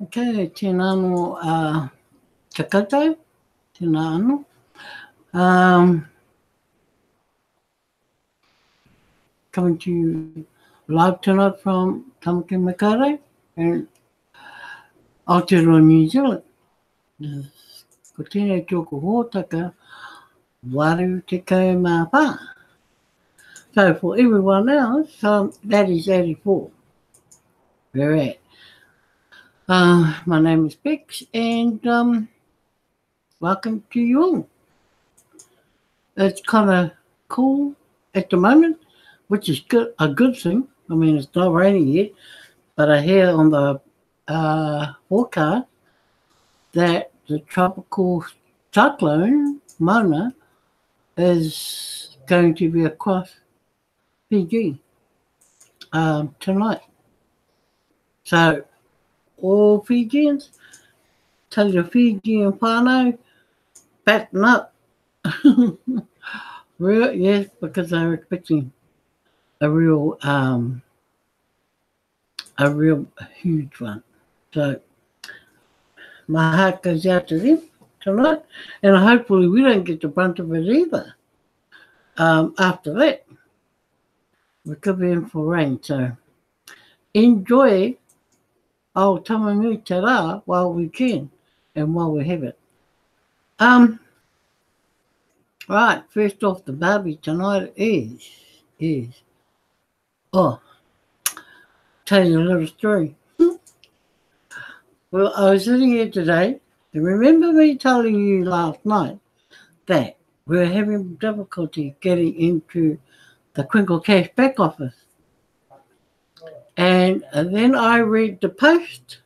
Okay, tēnā anō te koutou, tēnā anō. Coming to you live tonight from Tamaki Makaurau and Aotearoa, New Zealand. Ko tēnei tōku hōtaka, waru te kaumāwha. So for everyone else, that is 84. Where at? My name is Bex and welcome to you all. It's kind of cool at the moment, which is a good thing. I mean, it's not raining yet, but I hear on the forecast that the tropical cyclone, Mona, is going to be across Fiji tonight. So, all Fijians, tell your Fijian whānau, batten up. Yes, because they're expecting a real huge one. So, my heart goes out to them tonight, and hopefully we don't get the brunt of it either. After that, we could be in for rain. So, enjoy our tamanui te rā while we can and while we have it. Right, first off the barbie tonight is tell you a little story. Well, I was sitting here today, and remember me telling you last night that we were having difficulty getting into the Crinkle Cash back office. And then I read the post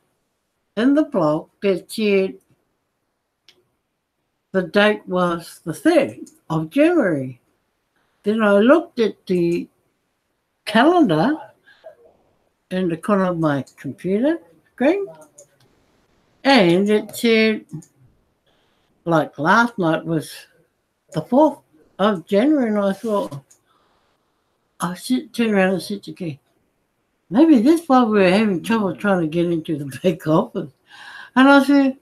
in the blog that said the date was the 3rd of January. Then I looked at the calendar in the corner of my computer screen, and it said, like last night was the 4th of January, and I thought, I turned around and said to Kay, maybe that's why we were having trouble trying to get into the back office. And I said,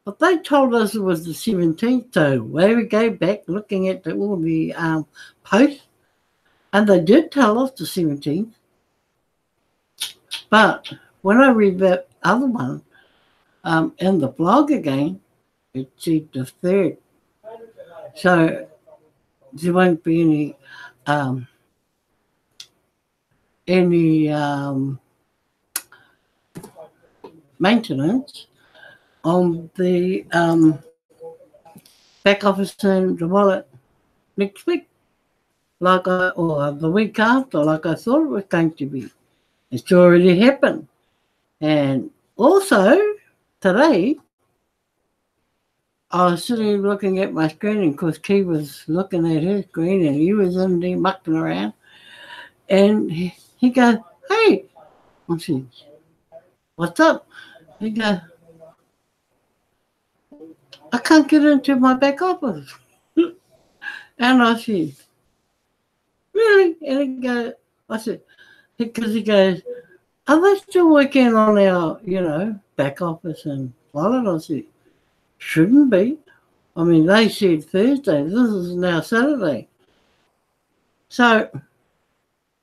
but they told us it was the 17th, so where we go back looking at all the posts, and they did tell us the 17th. But when I read that other one in the blog again, it said the 3rd. So there won't be any maintenance on the back office and the wallet next week, or the week after, like I thought it was going to be. It's already happened. And also, today, I was sitting looking at my screen, and of course, Key was looking at his screen, and he was in there mucking around. And he goes, hey, I said, what's up? He goes, I can't get into my back office. And I said, really? And he goes, I said, because he goes, are they still working on our, back office and wallet? I said, shouldn't be. I mean, they said Thursday. This is now Saturday. So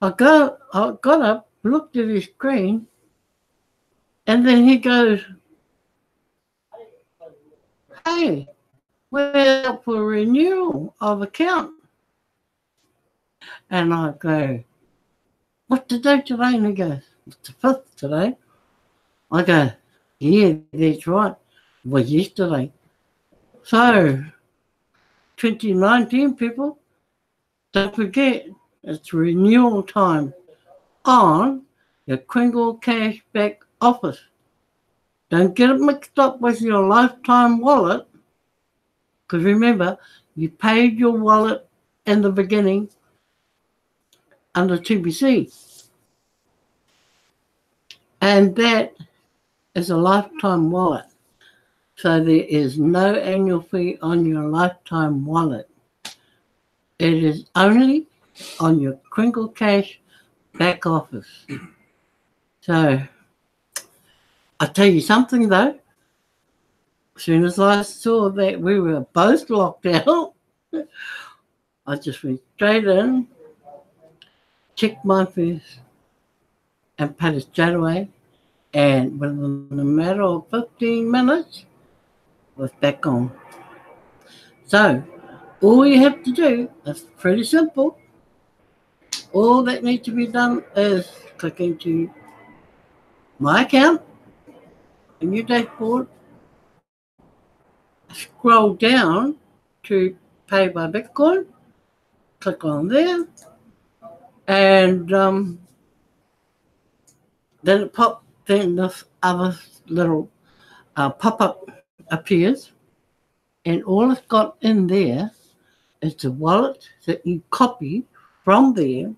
I got up, looked at his screen, and then he goes, hey, we're up for renewal of account. And I go, what's the date today? And he goes, it's the 5th today. I go, yeah, that's right. It was yesterday. So, 2019 people, don't forget, it's renewal time on your Kringle Cash back office. Don't get it mixed up with your lifetime wallet, because remember, you paid your wallet in the beginning under TBC. And that is a lifetime wallet. So there is no annual fee on your lifetime wallet. It is only on your Crinkle Cash back office. So, I tell you something though. As soon as I saw that we were both locked out, I just went straight in, checked my fees, and paid it straight away. And within a matter of 15 minutes, I was back on. So, all you have to do is pretty simple. All that needs to be done is click into my account in your dashboard, scroll down to pay by Bitcoin, click on there, and then this other little pop-up appears, and all it's got in there is the wallet that you copy from there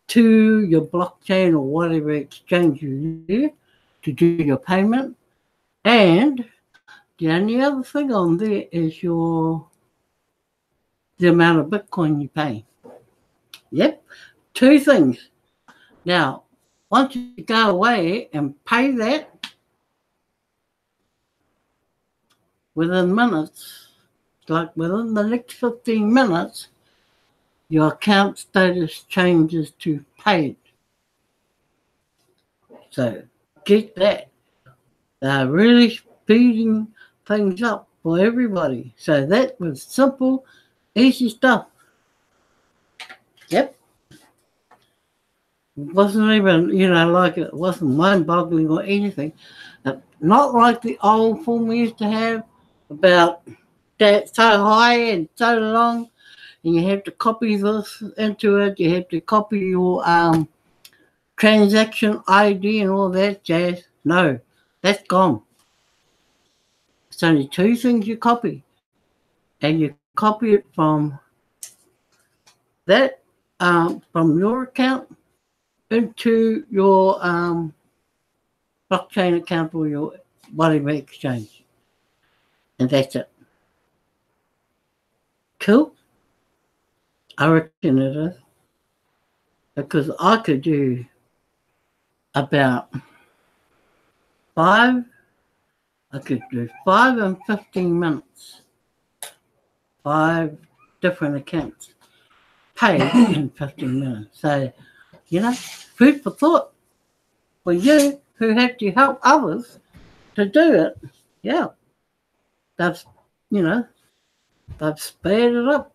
to your blockchain or whatever exchange you use to do your payment. And the only other thing on there is the amount of Bitcoin you pay. Yep, two things. Now, once you go away and pay that within minutes, like within the next 15 minutes, your account status changes to paid. So get that. They're really speeding things up for everybody. So that was simple, easy stuff. Yep. It wasn't even, like it wasn't mind-boggling or anything. Not like the old form we used to have about that so high and so long, and you have to copy this into it. You have to copy your transaction ID and all that jazz. No, that's gone. It's only two things you copy, and you copy it from that from your account into your blockchain account or your whatever exchange, and that's it. Cool. I reckon it is, because I could do about five. I could do 5 and 15 minutes. 5 different accounts paid in 15 minutes. So, food for thought for you who have to help others to do it. Yeah, they've, they've sped it up.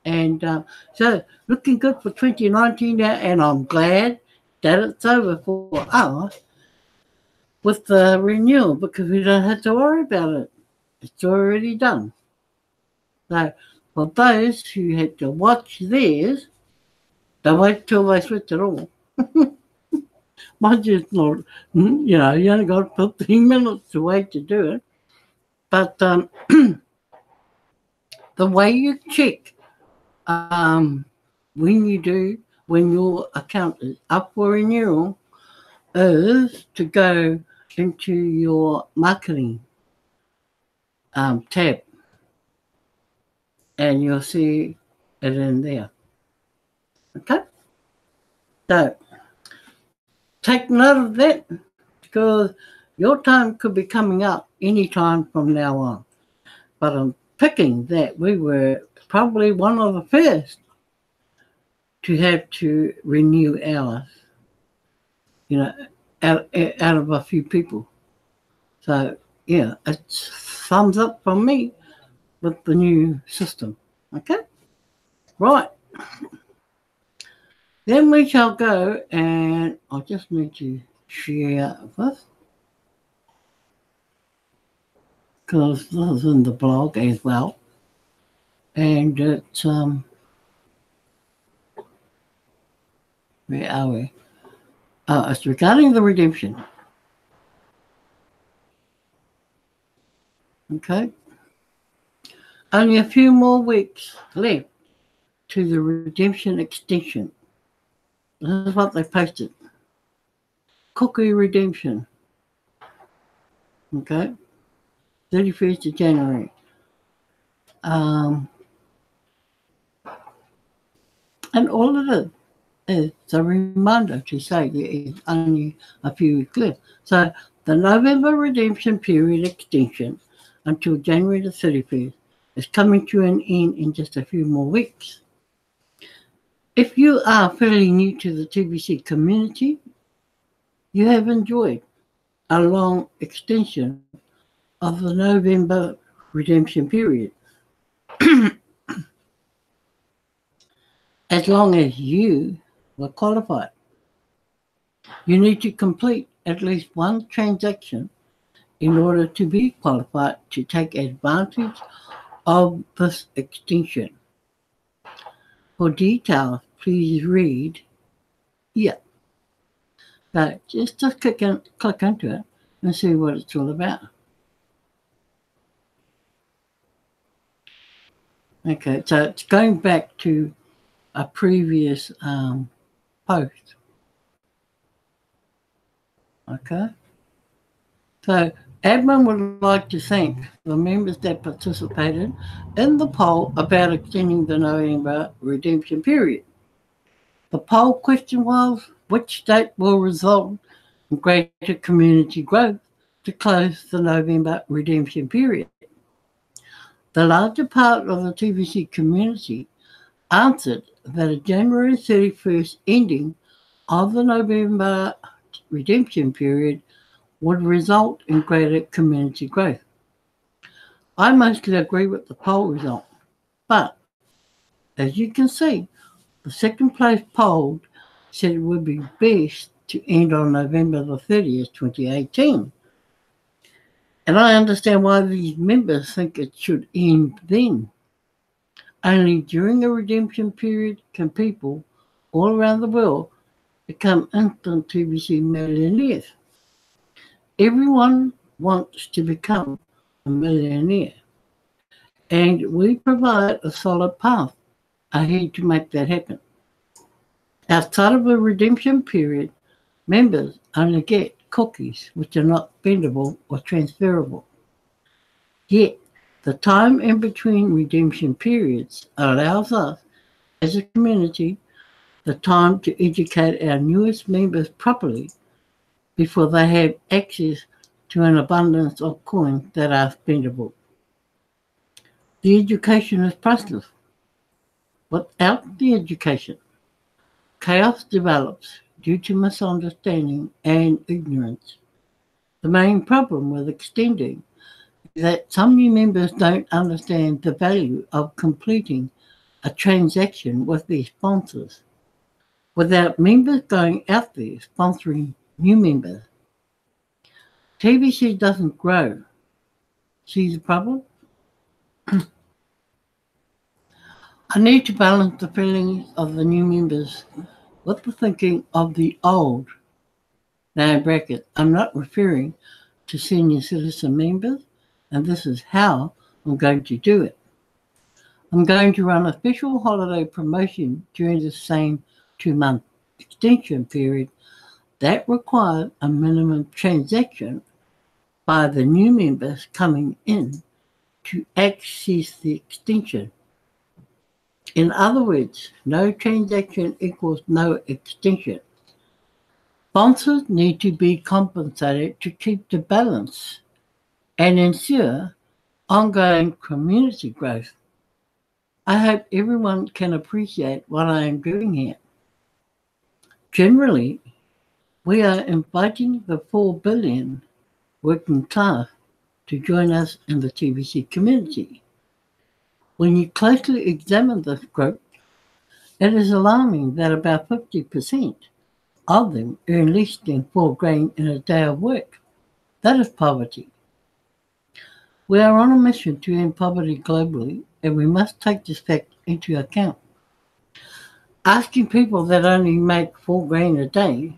And so looking good for 2019 now, and I'm glad that it's over for us with the renewal, because we don't have to worry about it. It's already done. So for those who had to watch theirs, they wait till they switch it all. Mine's just not, you only got 15 minutes to wait to do it. But the way you check when your account is up for renewal is to go into your marketing tab, and you'll see it in there. Okay? So take note of that, because your time could be coming up any time from now on. But I'm picking that we were probably one of the first to have to renew ours, out of a few people. So, yeah, it's thumbs up from me with the new system. Okay? Right. Then we shall go, and I just need to share this, because this is in the blog as well. And it's, where are we? It's regarding the redemption. Okay. Only a few more weeks left to the redemption extension. This is what they posted. Cookie redemption. Okay. 31st of January. And all of it is a reminder to say there is only a few weeks left. So the November redemption period extension until January the 31st is coming to an end in just a few more weeks. If you are fairly new to the TBC community, you have enjoyed a long extension of the November redemption period. As long as you were qualified, you need to complete at least one transaction in order to be qualified to take advantage of this extension. For details, please read here. So just click into it and see what it's all about. Okay, so it's going back to a previous post. Okay, so admin would like to thank the members that participated in the poll about extending the November redemption period. The poll question was, which state will result in greater community growth to close the November redemption period? The larger part of the TBC community answered that a January 31st ending of the November redemption period would result in greater community growth. I mostly agree with the poll result, but as you can see, the second place polled said it would be best to end on November the 30th, 2018. And I understand why these members think it should end then. Only during a redemption period can people all around the world become instant TBC millionaires. Everyone wants to become a millionaire, and we provide a solid path ahead to make that happen. Outside of a redemption period, members only get cookies which are not spendable or transferable. Yet, the time in between redemption periods allows us, as a community, the time to educate our newest members properly before they have access to an abundance of coins that are spendable. The education is priceless. Without the education, chaos develops due to misunderstanding and ignorance. The main problem with extending is that some new members don't understand the value of completing a transaction with their sponsors. Without members going out there sponsoring new members, TBC doesn't grow. See the problem? I need to balance the feelings of the new members with the thinking of the old. Now, in brackets, I'm not referring to senior citizen members, and this is how I'm going to do it. I'm going to run a special holiday promotion during the same 2-month extension period that required a minimum transaction by the new members coming in to access the extension. In other words, no transaction equals no extension. Sponsors need to be compensated to keep the balance and ensure ongoing community growth. I hope everyone can appreciate what I am doing here. Generally, we are inviting the 4 billion working class to join us in the TBC community. When you closely examine this group, it is alarming that about 50% of them earn less than $4,000 in a day of work. That is poverty. We are on a mission to end poverty globally, and we must take this fact into account. Asking people that only make $4,000 a day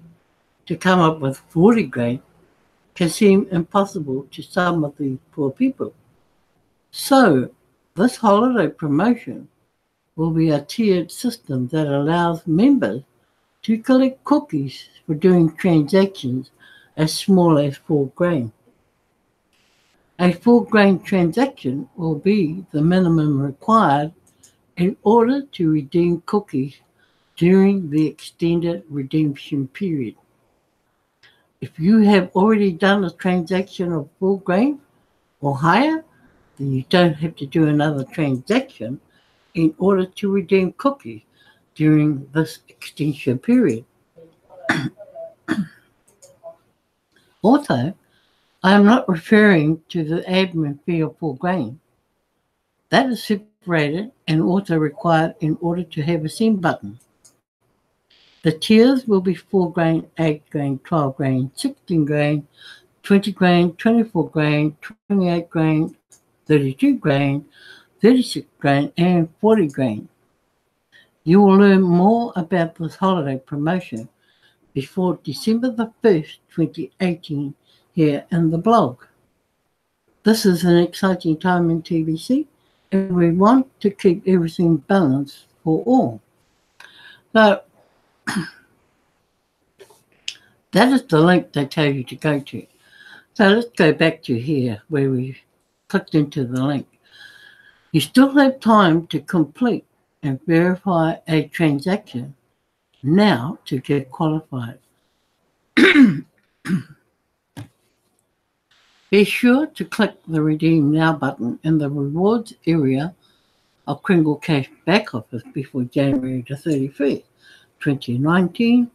to come up with $40,000 can seem impossible to some of these poor people. So, this holiday promotion will be a tiered system that allows members to collect cookies for doing transactions as small as $4,000. A $4,000 transaction will be the minimum required in order to redeem cookies during the extended redemption period. If you have already done a transaction of full grain or higher, then you don't have to do another transaction in order to redeem cookies during this extension period. Also, I am not referring to the admin fee of full grain. That is separated and also required in order to have a send button. The tiers will be 4 grain, 8 grain, 12 grain, 16 grain, 20 grain, 24 grain, 28 grain, 32 grain, 36 grain, and 40 grain. You will learn more about this holiday promotion before December the 1st, 2018 here in the blog. This is an exciting time in TBC and we want to keep everything balanced for all. So that is the link they tell you to go to. So let's go back to here where we clicked into the link. You still have time to complete and verify a transaction now to get qualified. Be sure to click the Redeem Now button in the rewards area of Kringle Cash back office before January the 31st, 2019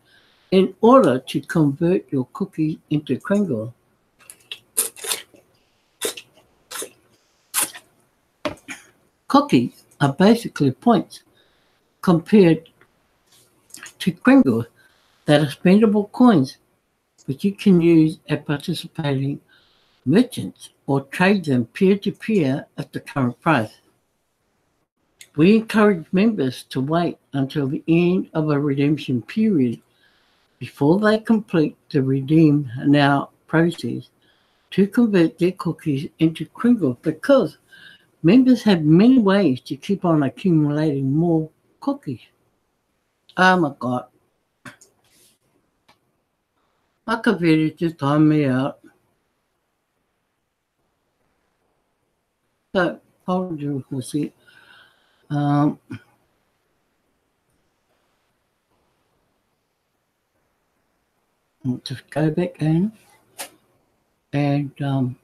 in order to convert your cookies into Kringle. Cookies are basically points compared to Kringle that are spendable coins which you can use at participating merchants or trade them peer-to-peer at the current price. We encourage members to wait until the end of a redemption period before they complete the Redeem Now process to convert their cookies into Kringle because members have many ways to keep on accumulating more cookies. Oh my God. My computer just timed me out. So, hold on for a sec. Just go back in and start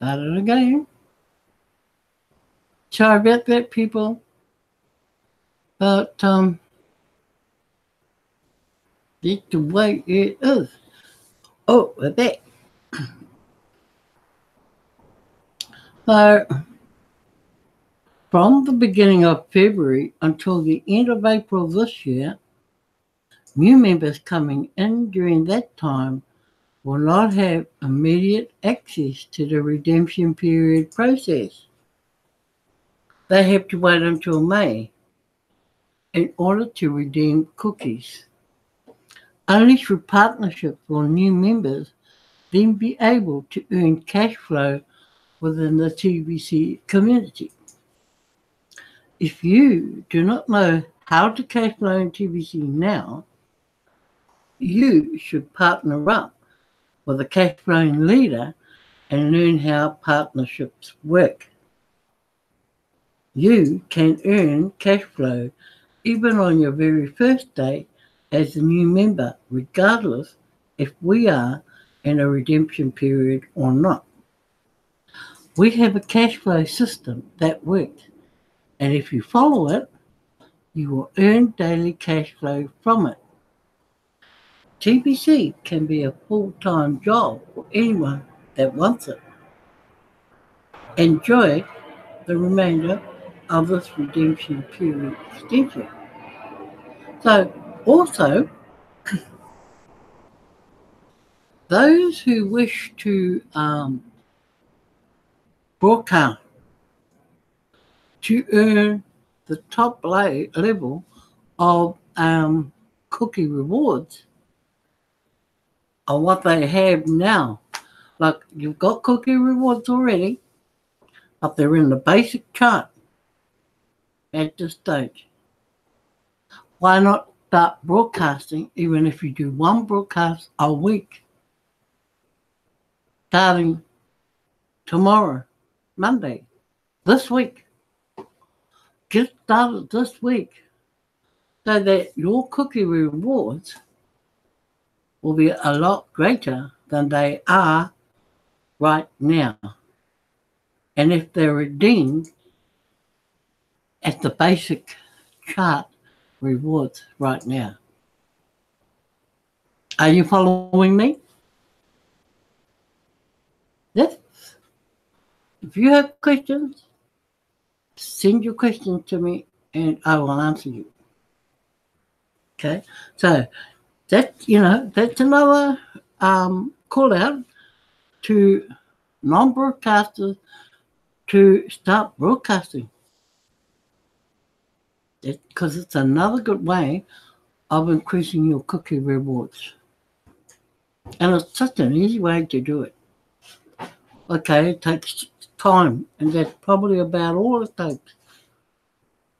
it again. Sorry about that, people. But that's the way it is. Oh, we're back. So, from the beginning of February until the end of April this year, new members coming in during that time will not have immediate access to the redemption period process. They have to wait until May in order to redeem cookies. Only through partnership will new members then be able to earn cash flow within the TBC community. If you do not know how to cash flow in TBC now, you should partner up with a cash flowing leader and learn how partnerships work. You can earn cash flow even on your very first day as a new member, regardless if we are in a redemption period or not. We have a cash flow system that works, and if you follow it, you will earn daily cash flow from it. TBC can be a full-time job for anyone that wants it. Enjoy the remainder of this redemption period extension. So, also, those who wish to broadcast to earn the top level of cookie rewards are what they have now. Like, you've got cookie rewards already, but they're in the basic chart at this stage. Why not start broadcasting, even if you do one broadcast a week, starting tomorrow, Monday, this week? Get started this week. so that your cookie rewards will be a lot greater than they are right now. And if they're redeemed at the basic chart rewards right now. Are you following me? Yes. If you have questions, send your questions to me and I will answer you. Okay, so that's another call out to non-broadcasters to start broadcasting. Because it's another good way of increasing your cookie rewards. And it's such an easy way to do it. Okay, it takes time, and that's probably about all it takes.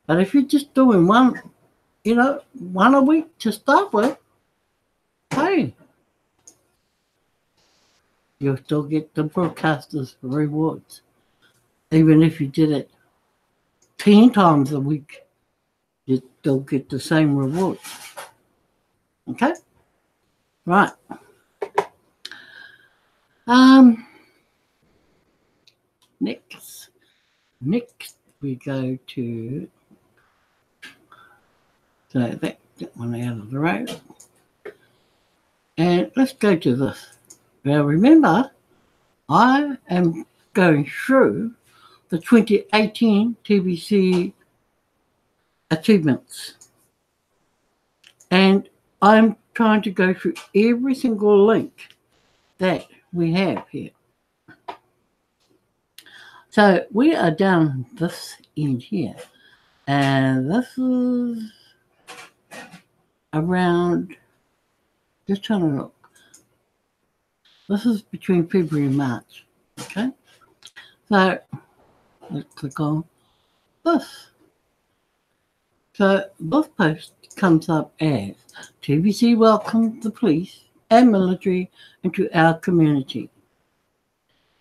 But if you're just doing one a week to start with, hey, you'll still get the broadcasters' rewards. Even if you did it 10 times a week, you still get the same rewards. Okay? Right. Next we go to, so that one out of the road. And let's go to this. Now remember, I am going through the 2018 TVC achievements. And I'm trying to go through every single link that we have here. So we are down this end here. And this is around, just trying to look. This is between February and March. Okay. So let's click on this. So this post comes up as TVC welcomes the police and military into our community.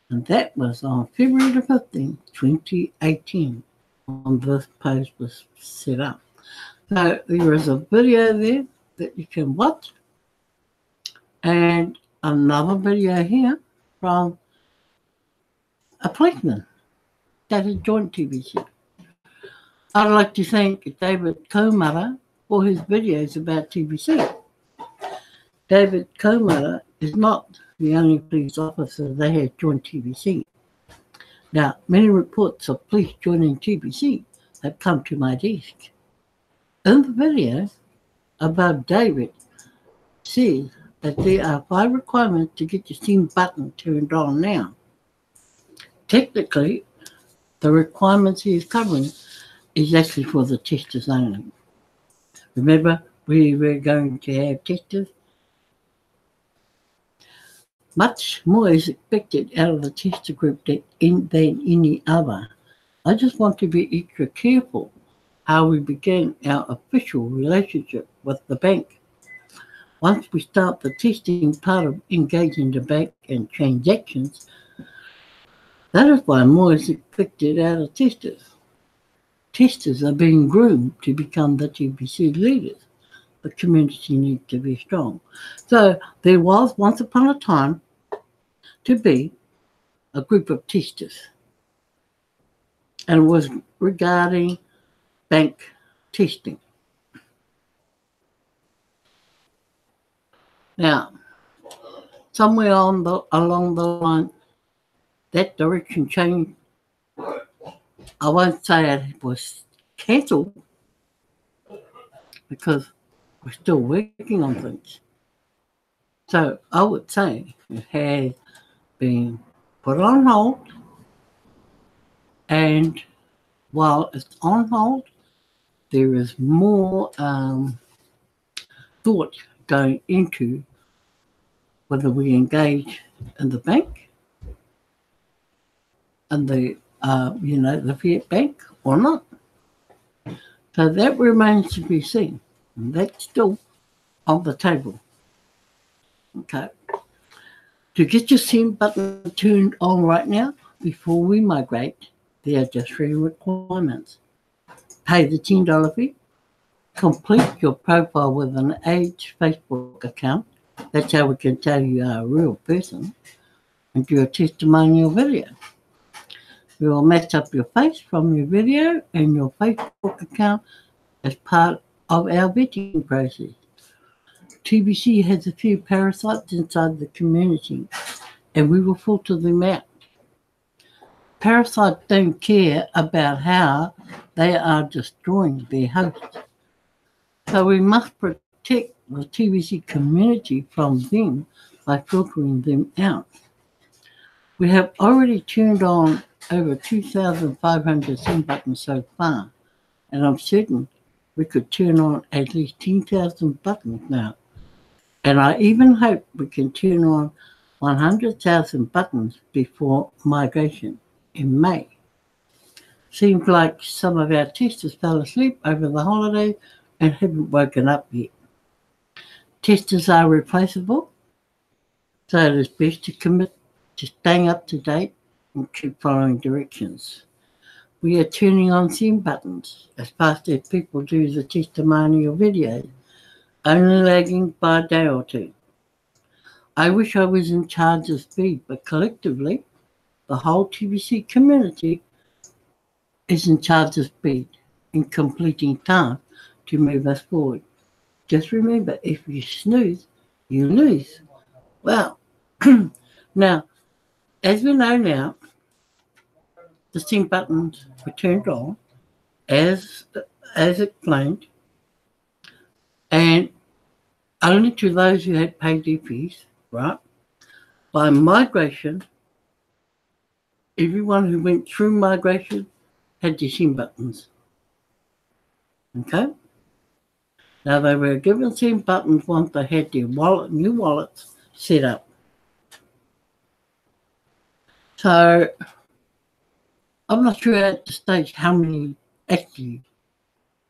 And that was on February the 15th, 2018, when this post was set up. So there is a video there that you can watch, and another video here from a policeman that has joined TVC. I'd like to thank David Komara for his videos about TVC. David Komara is not the only police officer that has joined TVC. Now, many reports of police joining TVC have come to my desk. In the video above, David says that there are 5 requirements to get your SIM button turned on now. Technically, the requirements he is covering is actually for the testers only. Remember, we were going to have testers. Much more is expected out of the tester group than any other. I just want to be extra careful how we begin our official relationship with the bank. Once we start the testing part of engaging the bank and transactions, that is why more is expected out of testers. Testers are being groomed to become the TVC leaders. The community needs to be strong. So there was once upon a time to be a group of testers, and it was regarding bank testing. Now, somewhere along the line, that direction changed. I won't say it was cancelled because we're still working on things. So I would say it has been put on hold, and while it's on hold, there is more thought going into whether we engage in the bank and the fiat bank or not. So that remains to be seen, and that's still on the table. Okay. To get your SIM button turned on right now, before we migrate, there are just 3 requirements. Pay the $10 fee, complete your profile with an aged Facebook account. That's how we can tell you are a real person. And do a testimonial video. We will match up your face from your video and your Facebook account as part of our vetting process. TBC has a few parasites inside the community, and we will filter them out. Parasites don't care about how they are destroying their host. So we must protect the TBC community from them by filtering them out. We have already turned on over 2,500 send buttons so far, and I'm certain we could turn on at least 10,000 buttons now. And I even hope we can turn on 100,000 buttons before migration in May. Seems like some of our testers fell asleep over the holidays and haven't woken up yet. Testers are replaceable, so it is best to commit to staying up to date and keep following directions. We are turning on send buttons as fast as people do the testimonial videos, only lagging by a day or two. I wish I was in charge of speed, but collectively, the whole TBC community is in charge of speed in completing tasks to move us forward. Just remember, if you snooze, you lose. Well, now, as we know now, the send buttons were turned on as explained, and only to those who had paid their fees, right? By migration, everyone who went through migration had their send buttons. Okay? Now they were given send buttons once they had their new wallets set up. So I'm not sure at this stage how many actually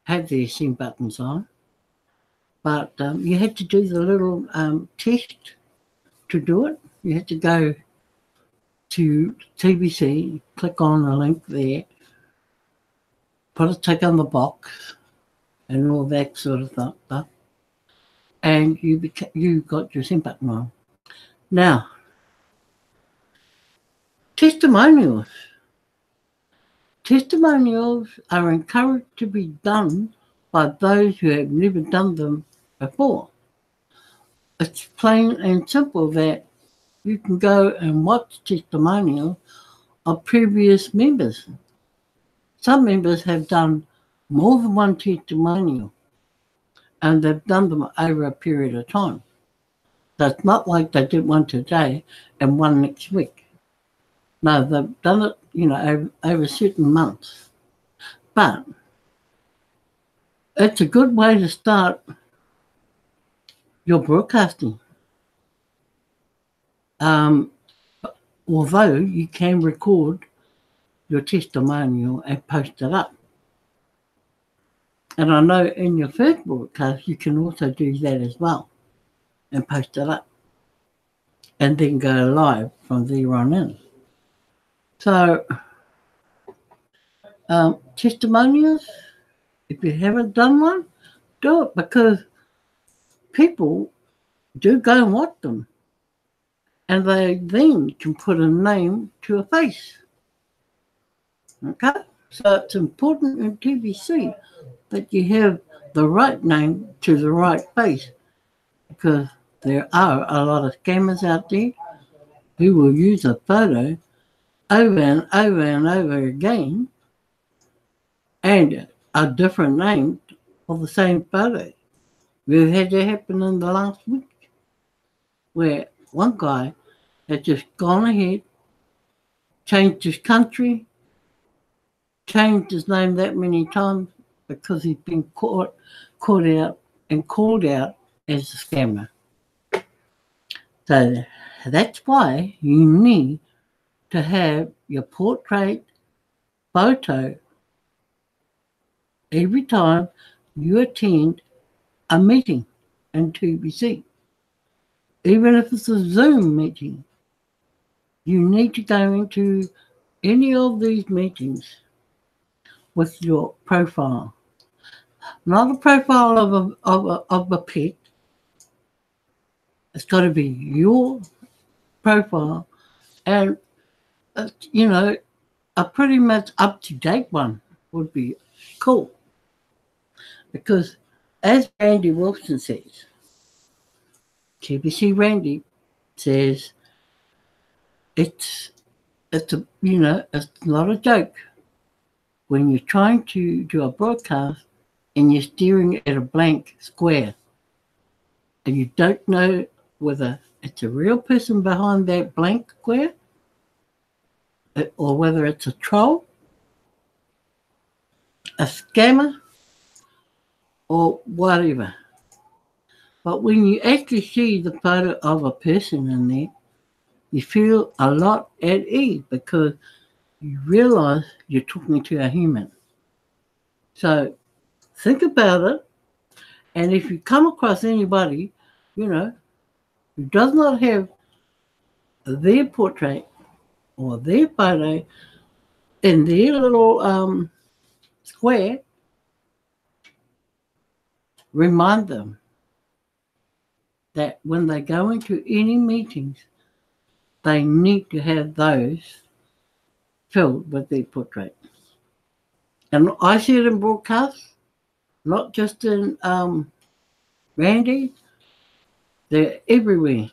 had their send buttons on, but you had to do the little test to do it. You had to go to TBC, click on the link there, put a tick on the box and all that sort of stuff, and you got your send button on. Now, testimonials. Testimonials are encouraged to be done by those who have never done them before. It's plain and simple that you can go and watch testimonials of previous members. Some members have done more than one testimonial, and they've done them over a period of time. So it's not like they did one today and one next week. No, they've done it, over certain months. But it's a good way to start your broadcasting. Although you can record your testimonial and post it up. And I know in your first broadcast, you can also do that as well and post it up and then go live from there on in. So, testimonials, if you haven't done one, do it, because people do go and watch them. And they then can put a name to a face. Okay? So it's important in TBC that you have the right name to the right face, because there are a lot of scammers out there who will use a photo over and over and over again and a different name for the same photo. We've had that happen in the last week, where one guy had just gone ahead, changed his country, changed his name that many times because he's been caught out and called out as a scammer. So that's why you need to have your portrait photo every time you attend a meeting in TBC. Even if it's a Zoom meeting, you need to go into any of these meetings with your profile. not a profile of a pet. It's got to be your profile, and you know, a pretty much up to date one would be cool. Because, as Randy Wilson says, TBC Randy says it's a it's not a joke when you're trying to do a broadcast and you're staring at a blank square and you don't know whether it's a real person behind that blank square or whether it's a troll, a scammer, or whatever. But when you actually see the photo of a person in there, you feel a lot at ease because you realize you're talking to a human. So think about it, and if you come across anybody, who does not have their portrait or their photo in their little square, remind them that when they go into any meetings, they need to have those filled with their portrait. And I see it in broadcasts, not just in Randy, they're everywhere.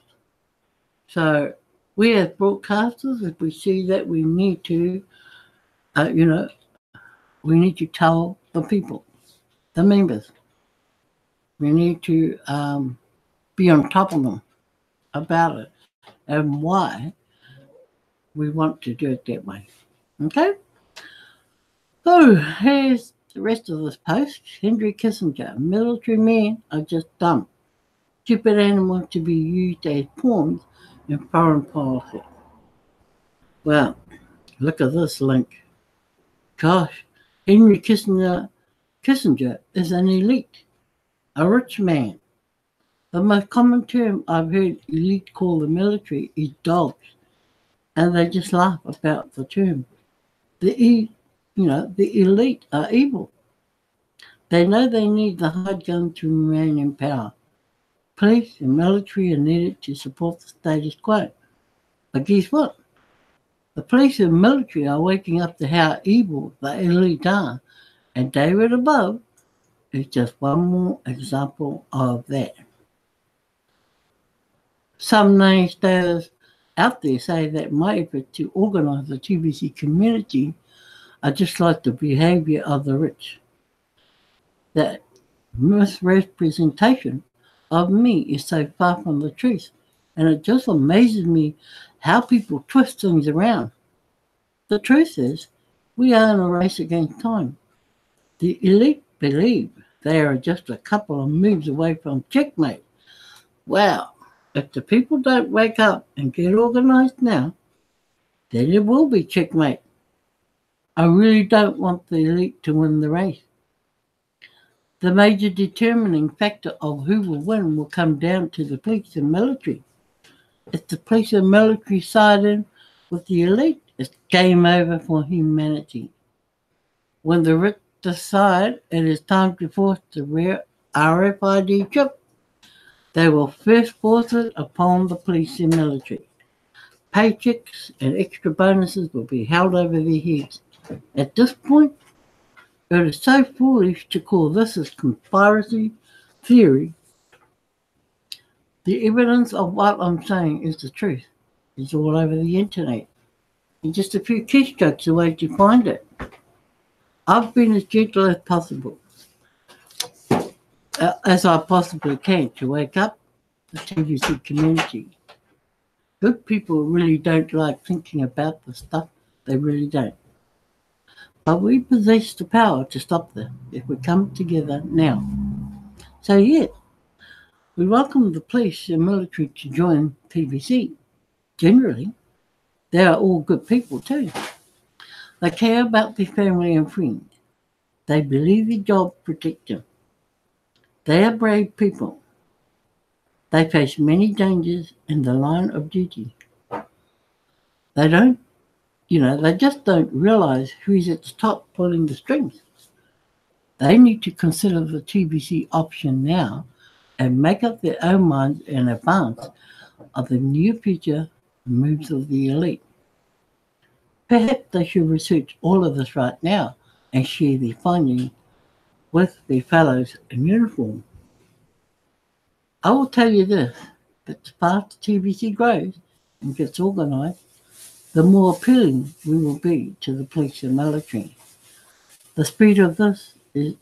So we as broadcasters, if we see that, we need to, we need to tell the people, the members. We need to be on top of them about it and why we want to do it that way. Okay? So here's the rest of this post. Henry Kissinger, military men are just dumb. Stupid animals to be used as pawns in foreign policy. Well, look at this link. Gosh, Henry Kissinger is an elite, a rich man. The most common term I've heard elite call the military is dogs, and they just laugh about the term. The elite are evil. They know they need the hard gun to remain in power. Police and military are needed to support the status quo. But guess what? The police and military are waking up to how evil the elite are, and David above is just one more example of that. Some naysayers out there say that my effort to organise the TBC community are just like the behaviour of the rich. That misrepresentation of me is so far from the truth, and it just amazes me how people twist things around. The truth is, we are in a race against time. The elite believe they are just a couple of moves away from checkmate. Wow, if the people don't wake up and get organised now, then it will be checkmate. I really don't want the elite to win the race. The major determining factor of who will win will come down to the police and military. If the police and military side in with the elite, it's game over for humanity. When the rich decide it is time to force the rare RFID chip, they will first force it upon the police and military. Paychecks and extra bonuses will be held over their heads. At this point, it is so foolish to call this a conspiracy theory. The evidence of what I'm saying is the truth. It's all over the internet. And just a few keystrokes away to find it. I've been as gentle as possible, as I possibly can, to wake up the TBC community. Good people really don't like thinking about the stuff. They really don't. But we possess the power to stop them if we come together now. So yeah, we welcome the police and military to join TBC. Generally, they are all good people too. They care about their family and friends. They believe their job protects them. They are brave people. They face many dangers in the line of duty. They just don't realise who's at the top pulling the strings. They need to consider the TVC option now and make up their own minds in advance of the near future moves of the elite. Perhaps they should research all of this right now and share their findings with their fellows in uniform. I will tell you this, that the faster TVC grows and gets organised, the more appealing we will be to the police and military. The speed of this is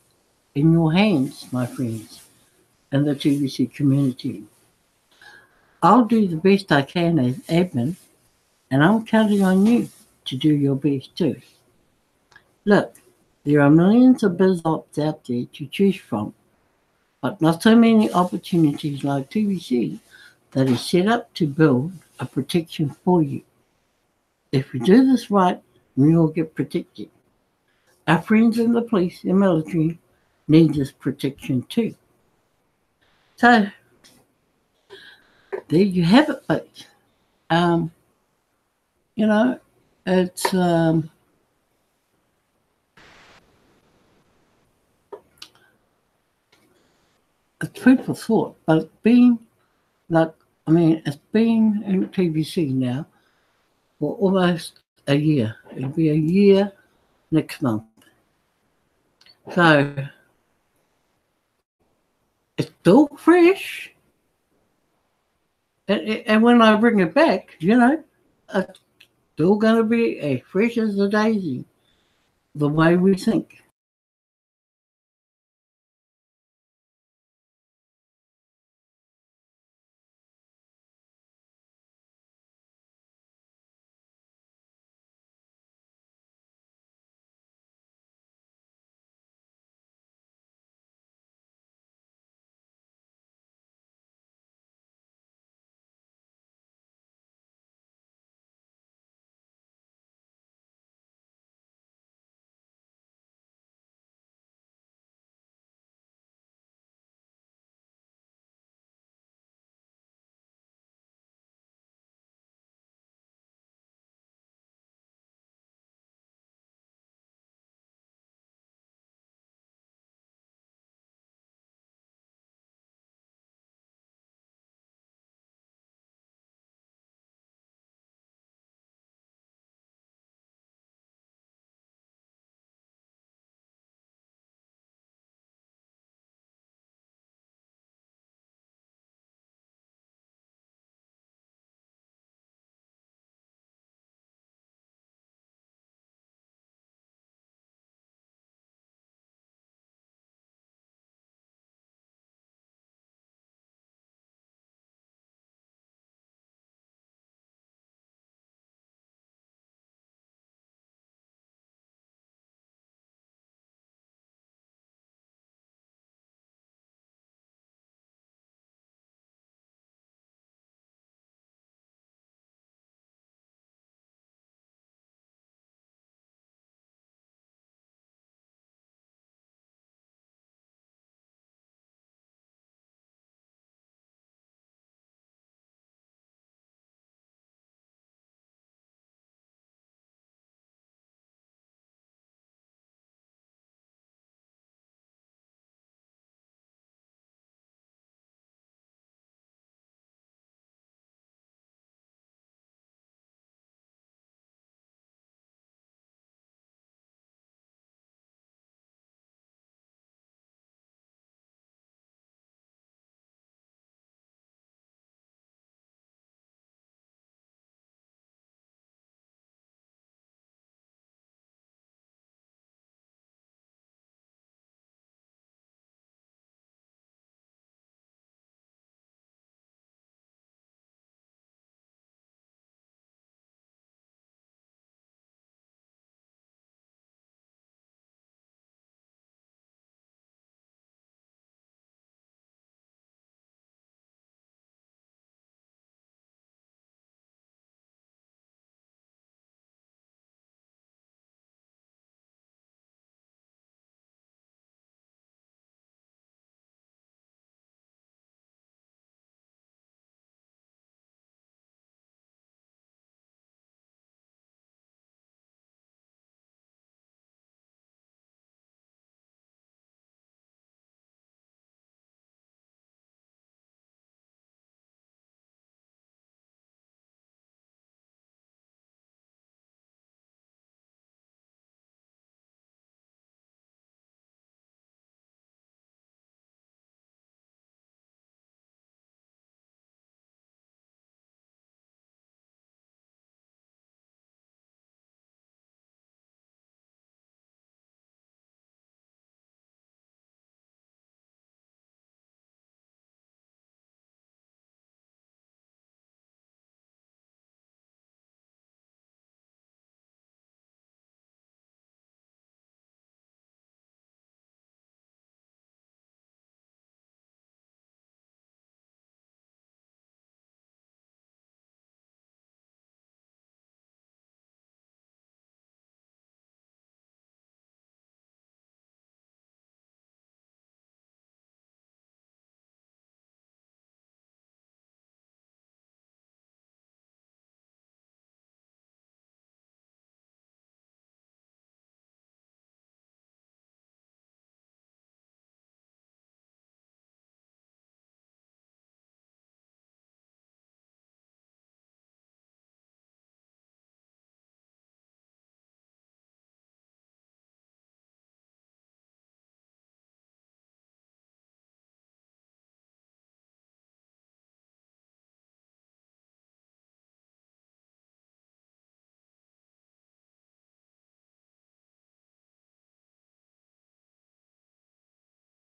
in your hands, my friends, and the TVC community. I'll do the best I can as admin, and I'm counting on you to do your best too. Look, there are millions of biz ops out there to choose from, but not so many opportunities like TVC that is set up to build a protection for you. If we do this right, we will get protected. Our friends in the police and military need this protection too. So, there you have it, folks. You know, it's a food for thought, but it's been in TVC now for almost a year. It'll be a year next month. So it's still fresh. And when I bring it back, it's still going to be as fresh as a daisy, the way we think.